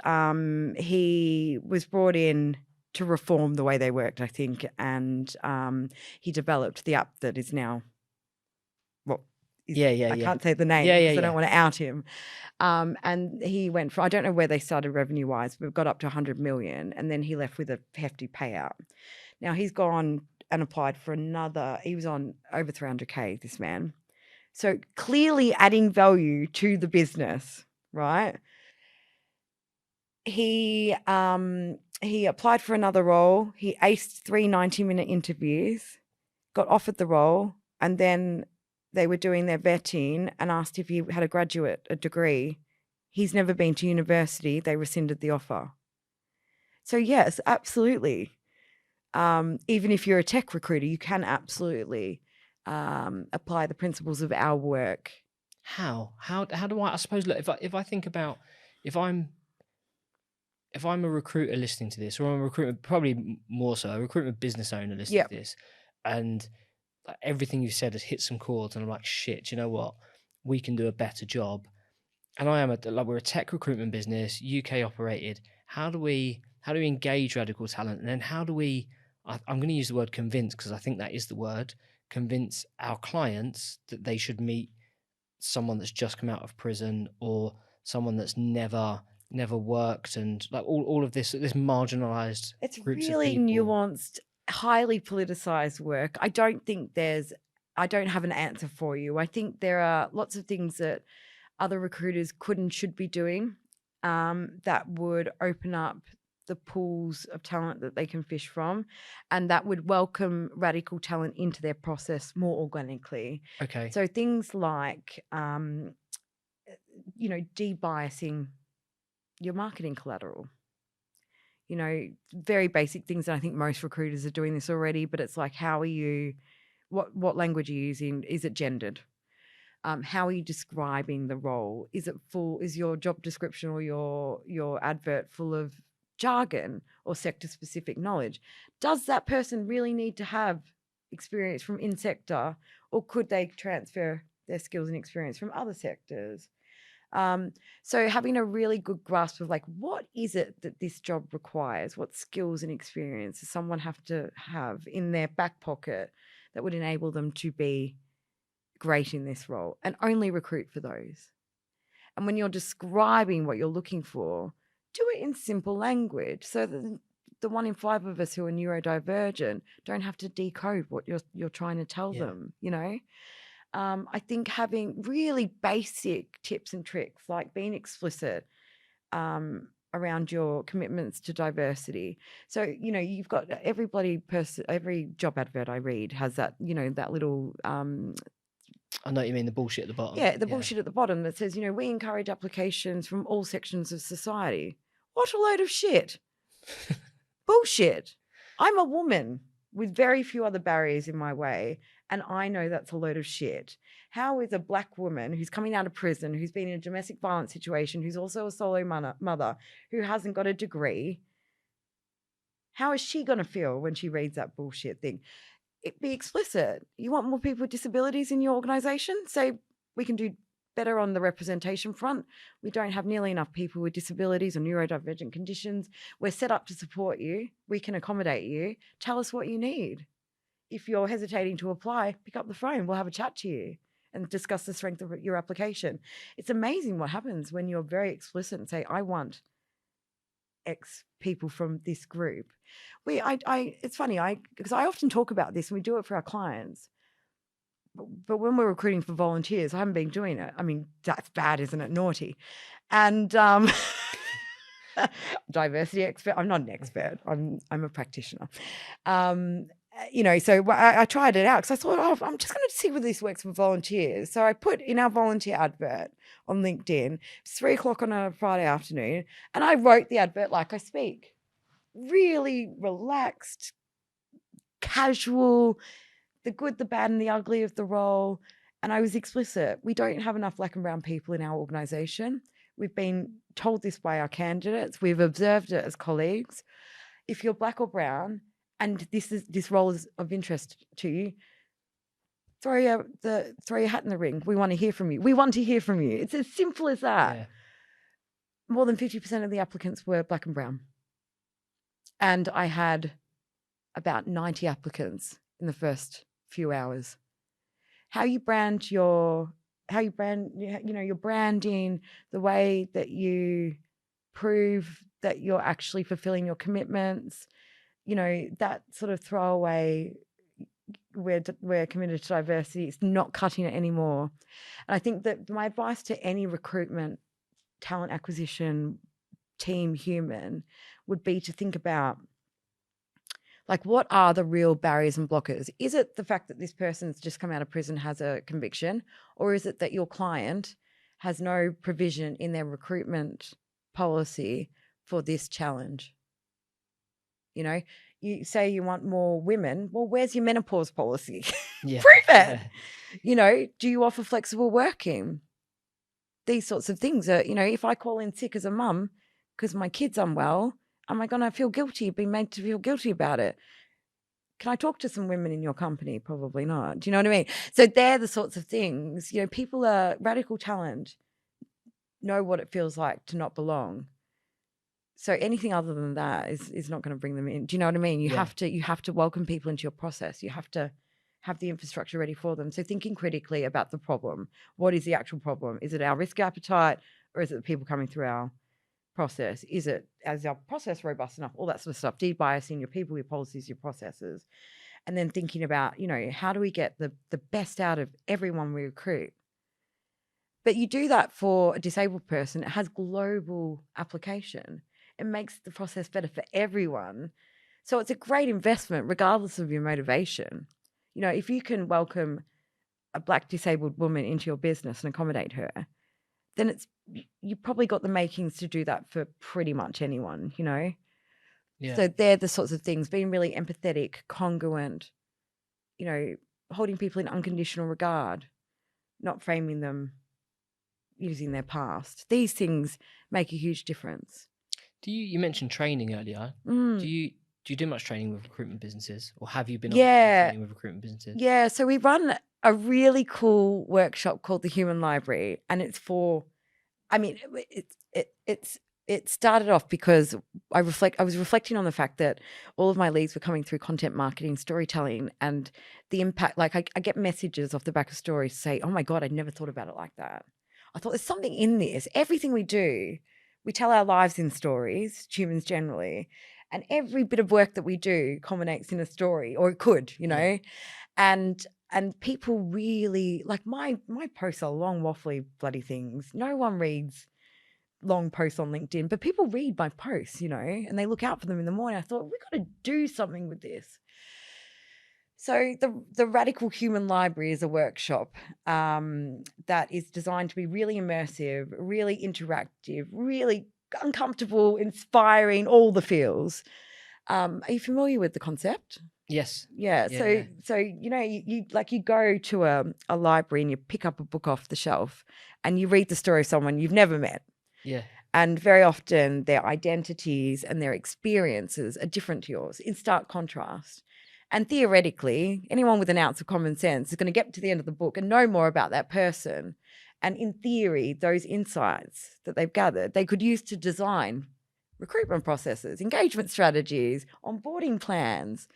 he was brought in to reform the way they worked, I think. And he developed the app that is now, I can't say the name because I don't want to out him. And he went for, I don't know where they started revenue-wise, but got up to 100 million, and then he left with a hefty payout. Now he's gone and applied for another, he was on over 300K, this man. So clearly adding value to the business, right? He applied for another role. He aced 3 90-minute interviews, got offered the role, and then they were doing their vetting and asked if he had a degree. He's never been to university. They rescinded the offer. So yes, absolutely. Even if you're a tech recruiter, you can absolutely apply the principles of our work. How do I suppose, look, if I think about, if I'm a recruiter listening to this, or I'm a recruitment, probably more so a recruitment business owner listening to this, and everything you said has hit some chords, and I'm like, shit, you know what? We can do a better job. And we're a tech recruitment business, UK operated. How do we engage radical talent? And then how do we, I'm going to use the word convince, because I think that is the word, convince our clients that they should meet someone that's just come out of prison, or someone that's never worked, and like all of this marginalized it's groups really of people. Nuanced, highly politicized work. I don't have an answer for you. I think there are lots of things that other recruiters could and should be doing that would open up the pools of talent that they can fish from, and that would welcome radical talent into their process more organically. Okay. So things like, debiasing your marketing collateral. Very basic things. And I think most recruiters are doing this already, but it's like, how are you, what language are you using? Is it gendered? How are you describing the role? Is your job description or your advert full of jargon or sector-specific knowledge? Does that person really need to have experience from in sector, or could they transfer their skills and experience from other sectors? So having a really good grasp of like, what is it that this job requires? What skills and experience does someone have to have in their back pocket that would enable them to be great in this role, and only recruit for those. And when you're describing what you're looking for, do it in simple language so that the 1 in 5 of us who are neurodivergent don't have to decode what you're trying to tell them, I think having really basic tips and tricks, like being explicit around your commitments to diversity. So, you've got every job advert I read has that, that little I know what you mean, the bullshit at the bottom. Yeah, the bullshit at the bottom that says, we encourage applications from all sections of society. What a load of shit. Bullshit. I'm a woman with very few other barriers in my way, and I know that's a load of shit. How is a black woman who's coming out of prison, who's been in a domestic violence situation, who's also a solo mother, who hasn't got a degree, how is she going to feel when she reads that bullshit thing? Be explicit. You want more people with disabilities in your organisation? Say we can do better on the representation front. We don't have nearly enough people with disabilities or neurodivergent conditions. We're set up to support you. We can accommodate you. Tell us what you need. If you're hesitating to apply, pick up the phone. We'll have a chat to you and discuss the strength of your application. It's amazing what happens when you're very explicit and say, I want X people from this group. It's funny, because I often talk about this and we do it for our clients, but when we're recruiting for volunteers, I haven't been doing it. I mean, that's bad, isn't it? Naughty. And diversity expert. I'm not an expert. I'm a practitioner. So I tried it out because I thought, I'm just going to see whether this works for volunteers. So I put in our volunteer advert on LinkedIn. It's 3:00 on a Friday afternoon, and I wrote the advert like I speak. Really relaxed, casual, the good, the bad, and the ugly of the role. And I was explicit. We don't have enough black and brown people in our organisation. We've been told this by our candidates. We've observed it as colleagues. If you're black or brown and this role is of interest to you, throw your hat in the ring. We want to hear from you. We want to hear from you. It's as simple as that. Yeah. More than 50% of the applicants were black and brown. And I had about 90 applicants in the first few hours. How you brand your branding, the way that you prove that you're actually fulfilling your commitments, that sort of throwaway, we're committed to diversity, it's not cutting it anymore. And I think that my advice to any recruitment, talent acquisition team human would be to think about, like, what are the real barriers and blockers? Is it the fact that this person's just come out of prison, has a conviction, or is it that your client has no provision in their recruitment policy for this challenge? You say you want more women. Well, where's your menopause policy? Yeah. Prove it. Yeah. Do you offer flexible working? These sorts of things are, if I call in sick as a mum because my kid's unwell, am I going to feel guilty, be made to feel guilty about it? Can I talk to some women in your company? Probably not. Do you know what I mean? So they're the sorts of things, people are radical talent, know what it feels like to not belong. So anything other than that is not going to bring them in. Do you know what I mean? You have to welcome people into your process. You have to have the infrastructure ready for them. So thinking critically about the problem. What is the actual problem? Is it our risk appetite, or is it the people coming through our process? Is our process robust enough? All that sort of stuff. De-biasing your people, your policies, your processes. And then thinking about, how do we get the best out of everyone we recruit? But you do that for a disabled person. It has global application. It makes the process better for everyone. So it's a great investment regardless of your motivation. If you can welcome a black disabled woman into your business and accommodate her, then you probably got the makings to do that for pretty much anyone, Yeah. So they're the sorts of things, being really empathetic, congruent, holding people in unconditional regard, not framing them using their past. These things make a huge difference. You mentioned training earlier. Do you do much training with recruitment businesses, or have you been training with recruitment businesses? Yeah, so we run a really cool workshop called the Human Library, and it's for, it started off because I was reflecting on the fact that all of my leads were coming through content marketing, storytelling, and the impact. Like I get messages off the back of stories say, "Oh my God, I'd never thought about it like that. I thought there's something in this. Everything we do, we tell our lives in stories, humans generally, and every bit of work that we do culminates in a story, or it could, Yeah. And people really, like my posts are long, waffly, bloody things. No one reads long posts on LinkedIn, but people read my posts, and they look out for them in the morning. I thought, we've got to do something with this. So the Radical Human Library is a workshop that is designed to be really immersive, really interactive, really uncomfortable, inspiring, all the feels. Are you familiar with the concept? Yes. Yeah. So you go to a library and you pick up a book off the shelf and you read the story of someone you've never met. Yeah. And very often their identities and their experiences are different to yours, in stark contrast. And theoretically, anyone with an ounce of common sense is going to get to the end of the book and know more about that person. And in theory, those insights that they've gathered, they could use to design recruitment processes, engagement strategies, onboarding plans.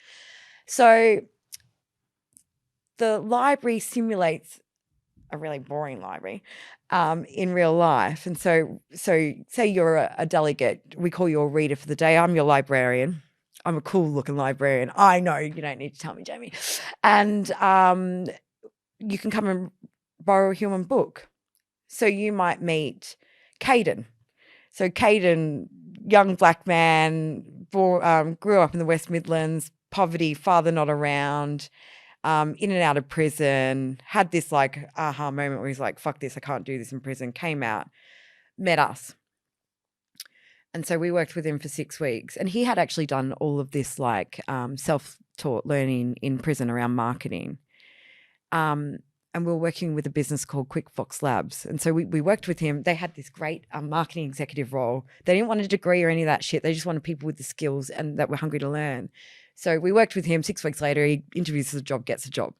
So the library simulates a really boring library in real life. And so say you're a delegate, we call you a reader for the day. I'm your librarian. I'm a cool looking librarian. I know, you don't need to tell me, Jamie. And you can come and borrow a human book. So you might meet Caden. So Caden, young black man, grew up in the West Midlands, poverty, father not around, in and out of prison, had this like aha moment where he's like, fuck this, I can't do this in prison, came out, met us. And so we worked with him for 6 weeks. And he had actually done all of this like self-taught learning in prison around marketing. And we were working with a business called Quick Fox Labs. And so we worked with him. They had this great marketing executive role. They didn't want a degree or any of that shit. They just wanted people with the skills and that were hungry to learn. So we worked with him. 6 weeks later, he interviews for the job, gets a job.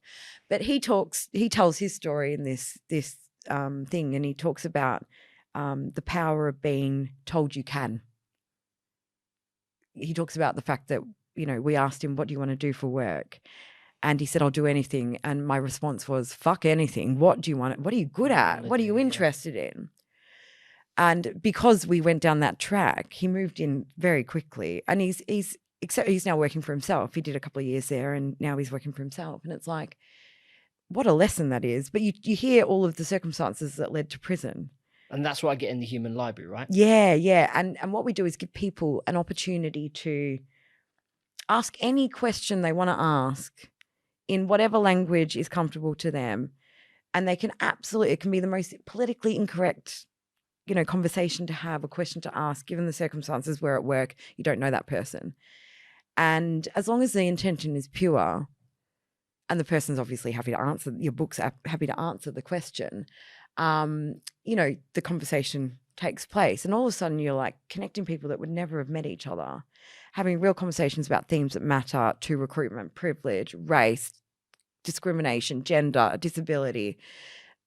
But he tells his story in this thing, and he talks about the power of being told you can. He talks about the fact that, you know, we asked him, what do you want to do for work? And he said, I'll do anything. And my response was, fuck anything. What do you want? What are you good at? What are you interested in? And because we went down that track, he moved in very quickly. And he's now working for himself. He did a couple of years there and now he's working for himself. And it's like, what a lesson that is. But you hear all of the circumstances that led to prison. And that's what I get in the human library, right? Yeah, yeah. And what we do is give people an opportunity to ask any question they want to ask in whatever language is comfortable to them. And they can it can be the most politically incorrect, you know, conversation to have, a question to ask, given the circumstances where at work you don't know that person. And as long as the intention is pure and the person's obviously happy to answer, your book's happy to answer the question, you know, the conversation takes place. And all of a sudden you're like connecting people that would never have met each other, having real conversations about themes that matter to recruitment, privilege, race, discrimination, gender, disability,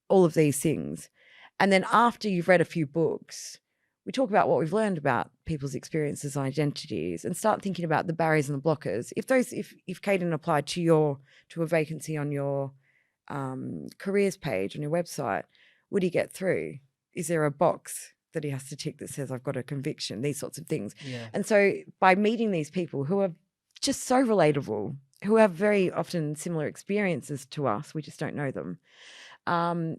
all of these things. And then after you've read a few books, we talk about what we've learned about people's experiences and identities and start thinking about the barriers and the blockers. If Caden applied to a vacancy on your careers page on your website, would he get through? Is there a box that he has to tick that says, I've got a conviction, these sorts of things. Yeah. And so by meeting these people who are just so relatable, who have very often similar experiences to us, we just don't know them,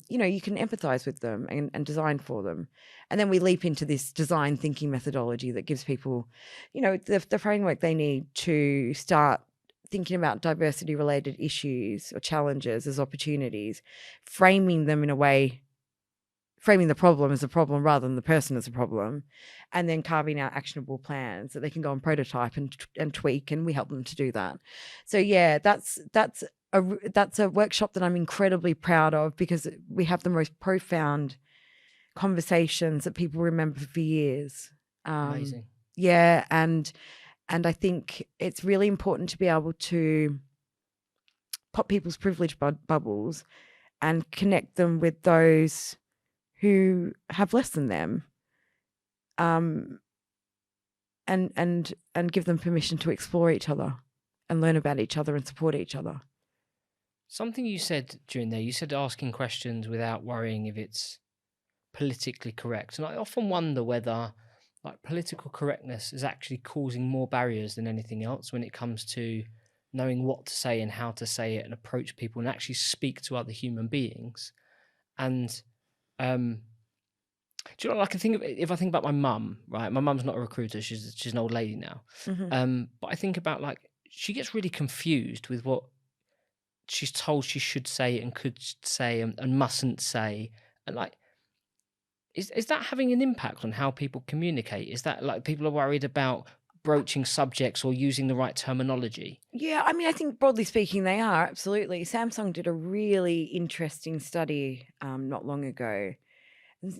you know, you can empathize with them and design for them. And then we leap into this design thinking methodology that gives people, you know, the framework they need to start thinking about diversity related issues or challenges as opportunities, framing them in a way, framing the problem as a problem rather than the person as a problem, and then carving out actionable plans that they can go and prototype and tweak, and we help them to do that. So yeah, that's a workshop that I'm incredibly proud of because we have the most profound conversations that people remember for years. Amazing. Yeah, and I think it's really important to be able to pop people's privilege bubbles and connect them with those who have less than them, and give them permission to explore each other and learn about each other and support each other. Something you said during there, you said asking questions without worrying if it's politically correct. And I often wonder whether like political correctness is actually causing more barriers than anything else when it comes to knowing what to say and how to say it and approach people and actually speak to other human beings. And do you know, like if I think about my mum, right? My mum's not a recruiter; she's an old lady now. Mm-hmm. But I think about like she gets really confused with what she's told she should say and could say and mustn't say, and like, is that having an impact on how people communicate? Is that like people are worried about broaching subjects or using the right terminology? Yeah, I mean, I think broadly speaking, they are absolutely. Samsung did a really interesting study not long ago.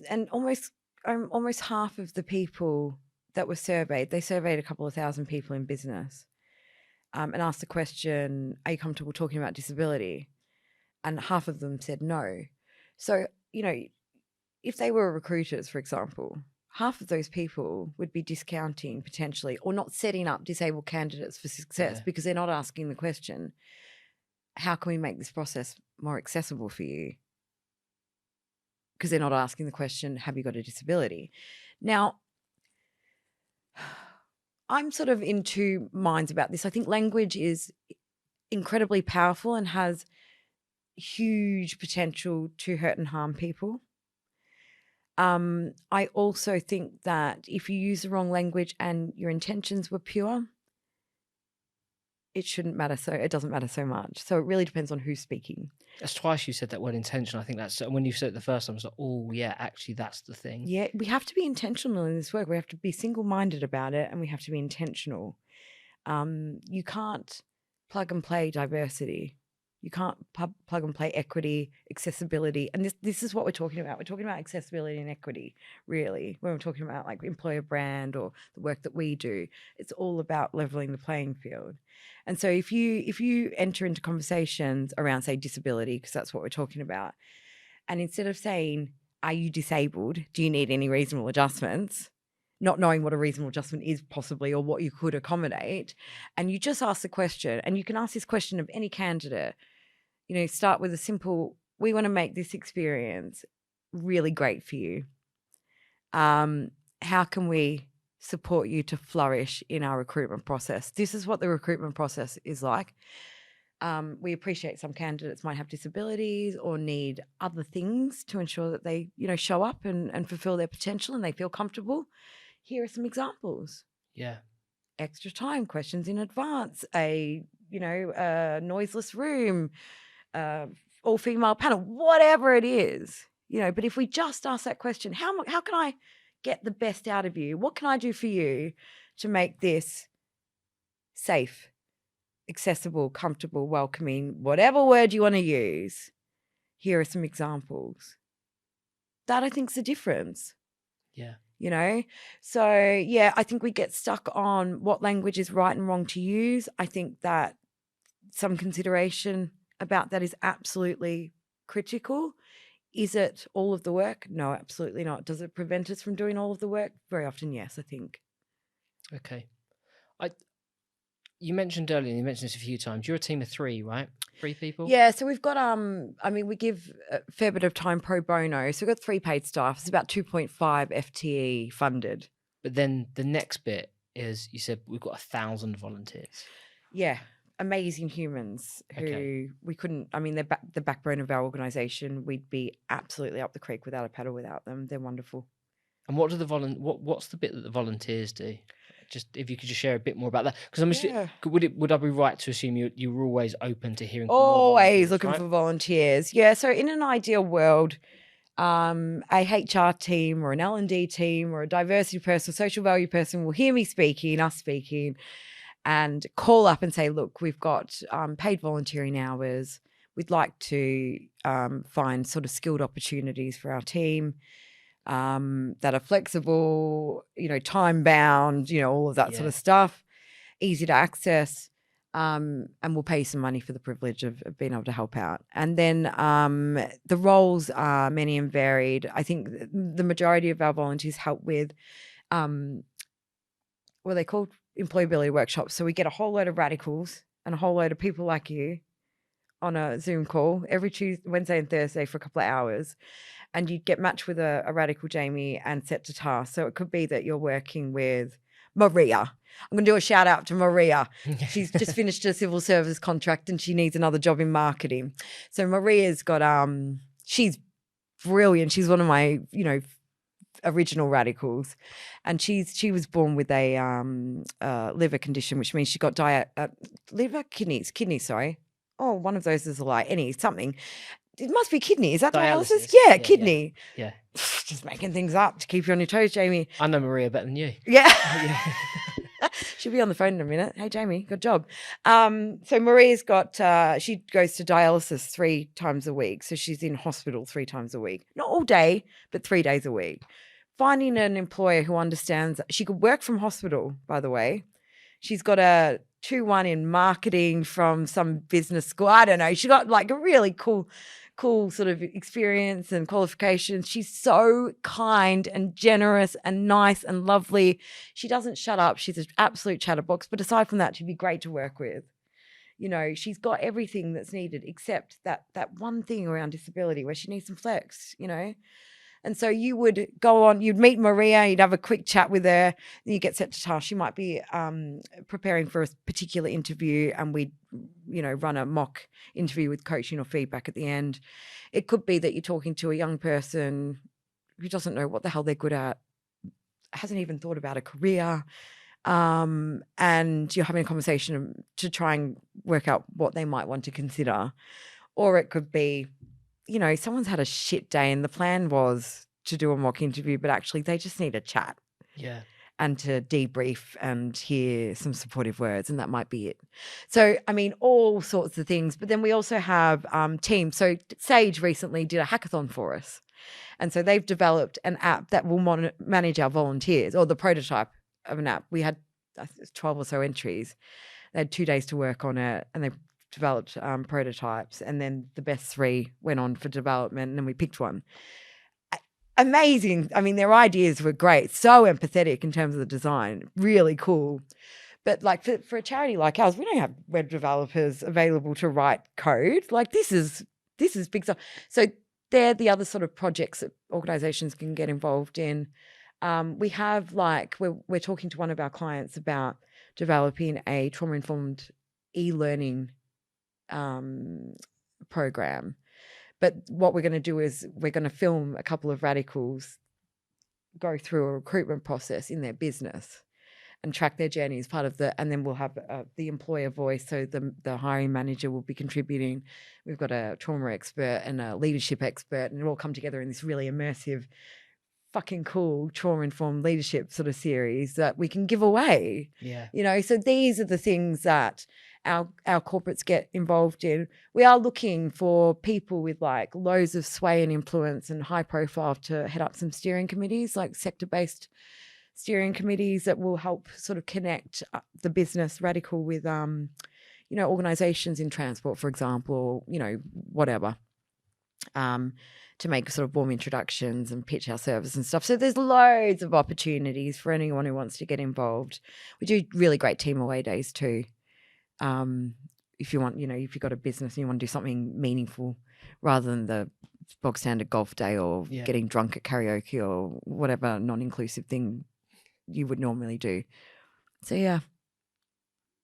And almost half of the people that were surveyed, they surveyed a couple of thousand people in business, and asked the question, are you comfortable talking about disability? And half of them said no. So, you know, if they were recruiters, for example, half of those people would be discounting potentially or not setting up disabled candidates for success because they're not asking the question, how can we make this process more accessible for you? Because they're not asking the question, have you got a disability? Now, I'm sort of in two minds about this. I think language is incredibly powerful and has huge potential to hurt and harm people. I also think that if you use the wrong language and your intentions were pure, it shouldn't matter. So it doesn't matter so much. So it really depends on who's speaking. That's twice you said that word intention. I think that's when you said it the first time, I was like, oh yeah, actually that's the thing. Yeah, we have to be intentional in this work. We have to be single-minded about it, and we have to be intentional. You can't plug and play diversity. You can't plug and play equity, accessibility. And this is what we're talking about. We're talking about accessibility and equity, really, when we're talking about like employer brand or the work that we do. It's all about leveling the playing field. And so if you enter into conversations around, say, disability, because that's what we're talking about, and instead of saying, are you disabled? Do you need any reasonable adjustments? Not knowing what a reasonable adjustment is possibly or what you could accommodate. And you just ask the question, and you can ask this question of any candidate. Start with a simple, we want to make this experience really great for you. How can we support you to flourish in our recruitment process? This is what the recruitment process is like. We appreciate some candidates might have disabilities or need other things to ensure that they, show up and fulfill their potential and they feel comfortable. Here are some examples. Yeah. Extra time, questions in advance, a noiseless room, all female panel, whatever it is, but if we just ask that question, how can I get the best out of you? What can I do for you to make this safe, accessible, comfortable, welcoming, whatever word you want to use? Here are some examples. That I think is the difference. Yeah. So yeah, I think we get stuck on what language is right and wrong to use. I think that some consideration about that is absolutely critical. Is it all of the work? No, absolutely not. Does it prevent us from doing all of the work? Very often, yes, I think. Okay. You mentioned earlier, you mentioned this a few times, you're a team of 3, right? 3 people? Yeah, so we've got, we give a fair bit of time pro bono. So we've got 3 paid staff. It's about 2.5 FTE funded. But then the next bit is, you said we've got 1,000 volunteers. Yeah, amazing humans who we couldn't, they're the backbone of our organisation. We'd be absolutely up the creek without a paddle without them. They're wonderful. And what do what's the bit that the volunteers do? Just if you could just share a bit more about that, because would I be right to assume you were always open to hearing? Always looking for volunteers. Yeah. So in an ideal world, a HR team or an L&D team or a diversity person, social value person will hear me speaking, us speaking, and call up and say, look, we've got paid volunteering hours. We'd like to find sort of skilled opportunities for our team. That are flexible, time bound, all of that sort of stuff, easy to access, and we'll pay you some money for the privilege of being able to help out. And then the roles are many and varied. I think the majority of our volunteers help with what are they called? Employability workshops. So we get a whole load of radicals and a whole load of people like you on a Zoom call every Tuesday, Wednesday and Thursday for a couple of hours. And you'd get matched with a radical Jamie and set to task. So it could be that you're working with Maria. I'm going to do a shout out to Maria. She's just finished a civil service contract and she needs another job in marketing. So Maria's got, she's brilliant. She's one of my, original radicals. And she was born with a liver condition, which means she got kidney, sorry. Oh, one of those is a lie. Something. It must be kidney. Is that dialysis? Yeah, kidney. Yeah. Just making things up to keep you on your toes, Jamie. I know Maria better than you. Yeah. She'll be on the phone in a minute. Hey, Jamie, good job. So Maria's got, she goes to dialysis 3 times a week. So she's in hospital 3 times a week. Not all day, but 3 days a week. Finding an employer who understands that she could work from hospital, by the way. She's got a 2-1 in marketing from some business school. I don't know. She got like a really cool sort of experience and qualifications. She's so kind and generous and nice and lovely. She doesn't shut up. She's an absolute chatterbox. But aside from that, she'd be great to work with. She's got everything that's needed except that one thing around disability where she needs some flex, And so you would go on, you'd meet Maria, you'd have a quick chat with her, then you get set to task. She might be preparing for a particular interview, and we'd, run a mock interview with coaching or feedback at the end. It could be that you're talking to a young person who doesn't know what the hell they're good at, hasn't even thought about a career, and you're having a conversation to try and work out what they might want to consider. Or it could be, someone's had a shit day and the plan was to do a mock interview, but actually they just need a chat. Yeah. And to debrief and hear some supportive words, and that might be it. So, all sorts of things. But then we also have teams. So Sage recently did a hackathon for us. And so they've developed an app that will manage our volunteers, or the prototype of an app. We had 12 or so entries. They had 2 days to work on it, and they developed prototypes, and then the best 3 went on for development, and then we picked one. Amazing. Their ideas were great, so empathetic in terms of the design, really cool. But like for a charity like ours, we don't have web developers available to write code. Like this is big stuff. So they're the other sort of projects that organizations can get involved in. We have we're talking to one of our clients about developing a trauma-informed e-learning program. But what we're going to do is we're going to film a couple of radicals go through a recruitment process in their business and track their journey as part of and then we'll have the employer voice. So the hiring manager will be contributing. We've got a trauma expert and a leadership expert, and it all come together in this really immersive, fucking cool trauma-informed leadership sort of series that we can give away. Yeah. So these are the things that our corporates get involved in. We are looking for people with like loads of sway and influence and high profile to head up some steering committees, like sector-based steering committees that will help sort of connect the business radical with, organizations in transport, for example, whatever, to make sort of warm introductions and pitch our service and stuff. So there's loads of opportunities for anyone who wants to get involved. We do really great team away days too. If you want, if you've got a business and you want to do something meaningful rather than the bog standard golf day or getting drunk at karaoke or whatever non-inclusive thing you would normally do. So, yeah.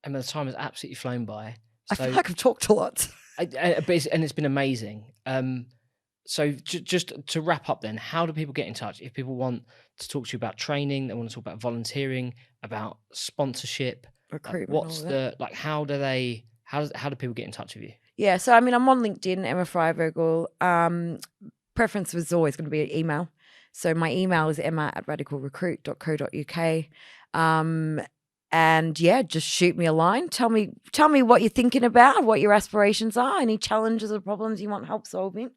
And the time has absolutely flown by. I feel like I've talked a lot. And it's been amazing. So just to wrap up then, how do people get in touch? If people want to talk to you about training, they want to talk about volunteering, about sponsorship, recruitment, how do people get in touch with you? Yeah, so I'm on LinkedIn, Emma Freivogel. Preference was always going to be an email. So my email is emma@radicalrecruit.co.uk. And yeah, just shoot me a line. Tell me what you're thinking about, what your aspirations are, any challenges or problems you want help solving.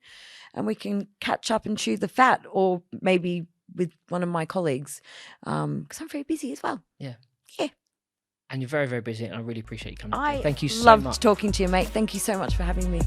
And we can catch up and chew the fat, or maybe with one of my colleagues, because I'm very busy as well. Yeah. Yeah. And you're very, very busy, and I really appreciate you coming. Thank you so much. I loved talking to you, mate. Thank you so much for having me.